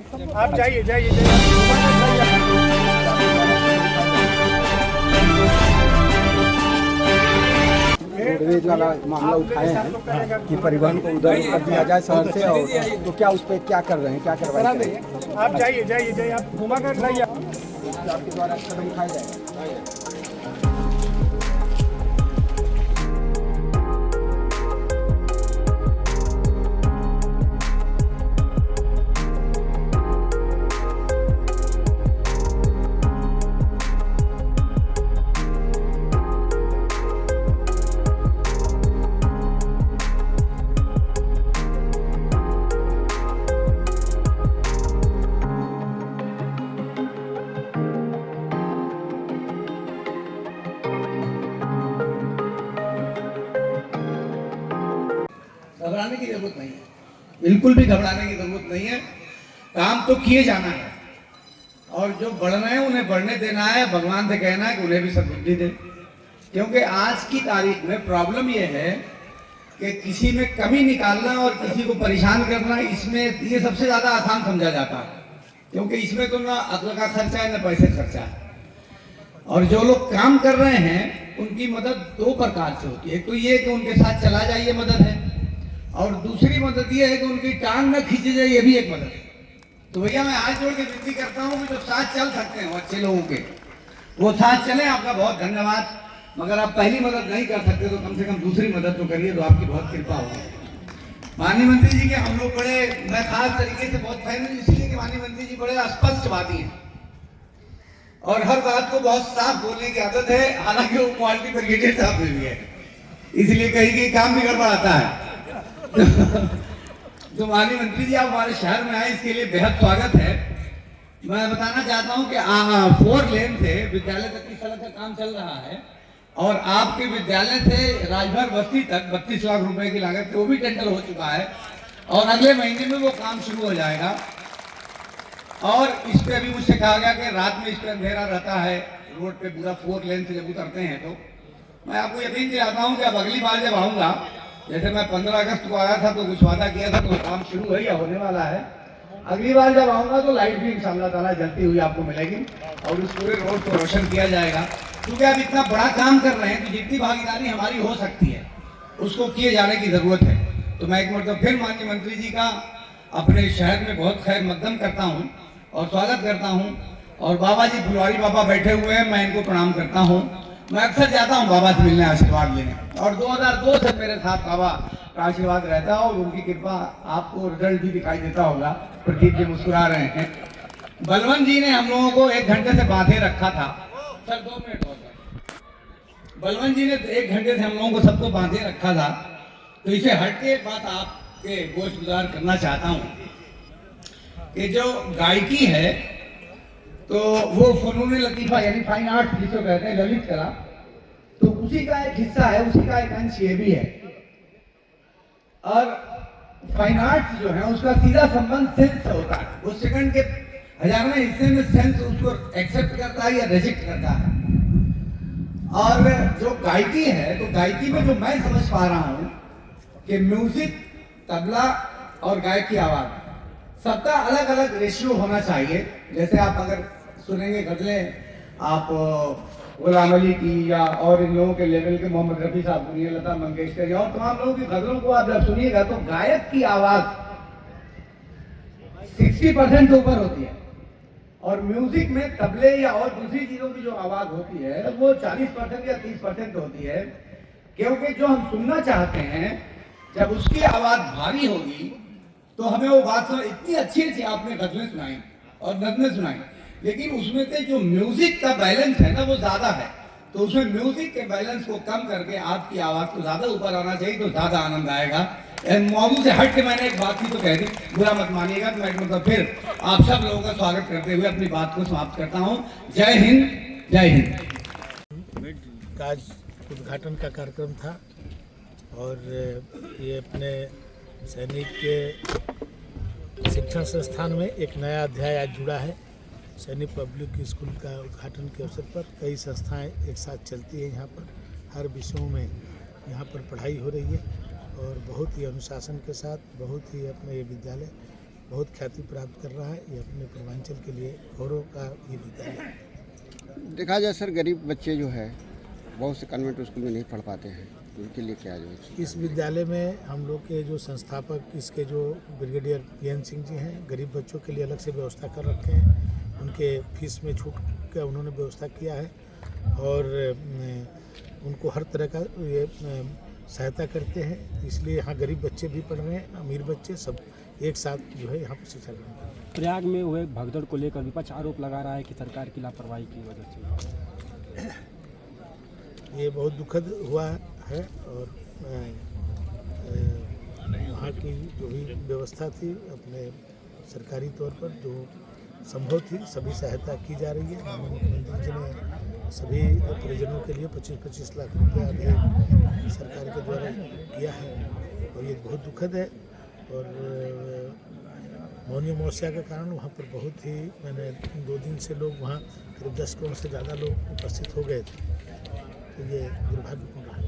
आप जाइए जाइए जाइए। रोडवेज वाला मामला उठाए हैं कि परिवहन को उधर कर दिया जाए शहर से, और तो क्या उस पर क्या कर रहे हैं, क्या करवाएं? आप जाइए जाइए जाइए, आप घुमा कर लाइए। आपके द्वारा कदम उठाया जाएगा। घबराने की जरूरत नहीं है, बिल्कुल भी घबराने की जरूरत नहीं है। काम तो किए जाना है, और जो बढ़ रहे हैं उन्हें बढ़ने देना है। भगवान से कहना है कि उन्हें भी सद्बुद्धि दे, क्योंकि आज की तारीख में प्रॉब्लम यह है कि किसी में कमी निकालना और किसी को परेशान करना, इसमें ये सबसे ज्यादा आसान समझा जाता है, क्योंकि इसमें तो ना अक्ल का खर्चा है ना पैसे खर्चा है। और जो लोग काम कर रहे हैं उनकी मदद दो प्रकार से होती है। एक तो ये कि उनके साथ चला जाइए, मदद है, और दूसरी मदद ये है कि उनकी टांग न खींची जाए, ये भी एक मदद है। तो भैया मैं हाथ जोड़ के विनती करता हूँ कि जो साथ चल सकते हैं अच्छे लोगों के, वो साथ चले। आपका बहुत धन्यवाद। मगर आप पहली मदद नहीं कर सकते तो कम से कम दूसरी मदद तो करिए, तो आपकी बहुत कृपा होगी। माननीय मंत्री जी के हम लोग बड़े, मैं खास तरीके से बहुत फैन हूँ इसलिए कि माननीय मंत्री जी बड़े स्पष्टवादी हैं और हर बात को बहुत साफ बोलने की आदत है। हालांकि वो क्वालिटी ब्रिगेडियर साहब में भी है, इसलिए कहीं कहीं काम भी गड़बड़ाता है। तो माननीय मंत्री जी आप हमारे शहर में आए, इसके लिए बेहद स्वागत है। मैं बताना चाहता हूं कि 4 लेन से विद्यालय तक की सड़क का काम चल रहा है, और आपके विद्यालय से राजभर बस्ती तक 32 लाख रुपए की लागत से वो भी टेंडर हो चुका है, और अगले महीने में वो काम शुरू हो जाएगा। और इस पे अभी मुझसे कहा गया कि रात में इस पे अंधेरा रहता है रोड पे, पूरा 4 लेन से जब उतरते हैं। तो मैं आपको यकीन दिलाता हूँ कि अब अगली बार जब आऊंगा, जैसे मैं 15 अगस्त को आया था तो कुछ वादा किया था, तो काम शुरू है या होने वाला है। अगली बार जब आऊंगा तो लाइट भी इंशाअल्लाह ताला जलती हुई आपको मिलेगी, और उस पूरे रोड को रोशन किया जाएगा। क्योंकि आप इतना बड़ा काम कर रहे हैं तो जितनी भागीदारी हमारी हो सकती है उसको किए जाने की जरूरत है। तो मैं एक मतलब फिर माननीय मंत्री जी का अपने शहर में बहुत खैर मकदम करता हूँ और स्वागत करता हूँ। और बाबा जी फुलवारी बाबा बैठे हुए हैं, मैं इनको प्रणाम करता हूँ। मैं अक्सर जाता हूँ बाबा से मिलने, आशीर्वाद लेने, और 2002 से मेरे साथ बाबा का आशीर्वाद रहता है, और उनकी कृपा आपको रिजल्ट भी दिखाई देता होगा। प्रदीप जी मुस्कुरा रहे हैं। बलवंत जी ने हम लोगों को 1 घंटे से बांधे रखा था। सर 2 मिनट और सर। बलवंत जी ने 1 घंटे से हम लोगों को सबको बांधे रखा था। तो इसे हटके एक बात आपके गोशगुजार करना चाहता हूँ कि जो गायकी है तो वो फनून लतीफा यानी फाइन आर्ट जिसको कहते हैं, ललित कला, तो उसी का एक हिस्सा है, उसी का एक अंश ये भी है। और फाइन आर्ट्स जो है उसका सीधा संबंध सेंस से होता है। वो सेकंड के हजारों हिस्से में सेंस उसको एक्सेप्ट करता है या रिजेक्ट करता है। और जो गायकी है, तो गायकी में जो मैं समझ पा रहा हूँ कि म्यूजिक, तबला और गायक की आवाज सबका अलग अलग रेशियो होना चाहिए। जैसे आप अगर सुनेंगे गजलें, आप गुलाम अली की या और इन लोगों के लेवल के मोहम्मद रफी साहब सुनिए, लता मंगेशकर और तमाम लोगों की गजलों को आप जब सुनिएगा तो गायक की आवाज 60% से ऊपर होती है, और म्यूजिक में तबले या और दूसरी चीजों की जो आवाज होती है वो 40% या 30% होती है। क्योंकि जो हम सुनना चाहते हैं जब उसकी आवाज भारी होगी तो हमें वो बात इतनी अच्छी आपने गजलें सुनाई और नज़में सुनाई, लेकिन उसमें से जो म्यूजिक का बैलेंस है ना वो ज्यादा है। तो उसमें म्यूजिक के बैलेंस को कम करके आपकी आवाज को ज्यादा ऊपर आना चाहिए, तो ज्यादा आनंद आएगा। मौजूद से हट के मैंने एक बात की तो कह दी, बुरा मत मानिएगा। तो मैं मतलब फिर आप सब लोगों का स्वागत करते हुए अपनी बात को समाप्त करता हूँ। जय हिंद, जय हिंद। आज उद्घाटन का कार्यक्रम था, और ये अपने सैनिक के शिक्षण संस्थान में एक नया अध्याय आज जुड़ा है। सैनिक पब्लिक स्कूल का उद्घाटन के अवसर पर कई संस्थाएं एक साथ चलती हैं। यहाँ पर हर विषयों में यहाँ पर पढ़ाई हो रही है, और बहुत ही अनुशासन के साथ बहुत ही अपने ये विद्यालय बहुत ख्याति प्राप्त कर रहा है। ये अपने पूर्वांचल के लिए गौरव का ये विद्यालय। देखा जाए सर, गरीब बच्चे जो है बहुत से कन्वेंट स्कूल में नहीं पढ़ पाते हैं, तो उनके लिए क्या जो है? इस विद्यालय में हम लोग के जो संस्थापक इसके जो ब्रिगेडियर PN सिंह जी हैं, गरीब बच्चों के लिए अलग से व्यवस्था कर रखे हैं। उनके फीस में छूट का उन्होंने व्यवस्था किया है और उनको हर तरह का ये सहायता करते हैं। इसलिए यहाँ गरीब बच्चे भी पढ़ रहे हैं, अमीर बच्चे सब एक साथ जो है यहाँ पर शिक्षा ग्रहण कर रहे हैं। प्रयाग में हुए भगदड़ को लेकर विपक्ष आरोप लगा रहा है कि सरकार की लापरवाही की वजह से। ये बहुत दुखद हुआ है और वहाँ की जो भी व्यवस्था थी अपने सरकारी तौर पर जो संभव थी सभी सहायता की जा रही है। माननीय मुख्यमंत्री जी ने सभी परिजनों के लिए 25-25 लाख रुपया अभी सरकार के द्वारा किया है और ये बहुत दुखद है। और मौनी अमावस्या के कारण वहाँ पर बहुत ही 2 दिन से लोग वहाँ करीब 10 करोड़ से ज़्यादा लोग उपस्थित हो गए थे। तो ये दुर्भाग्यपूर्ण रहा।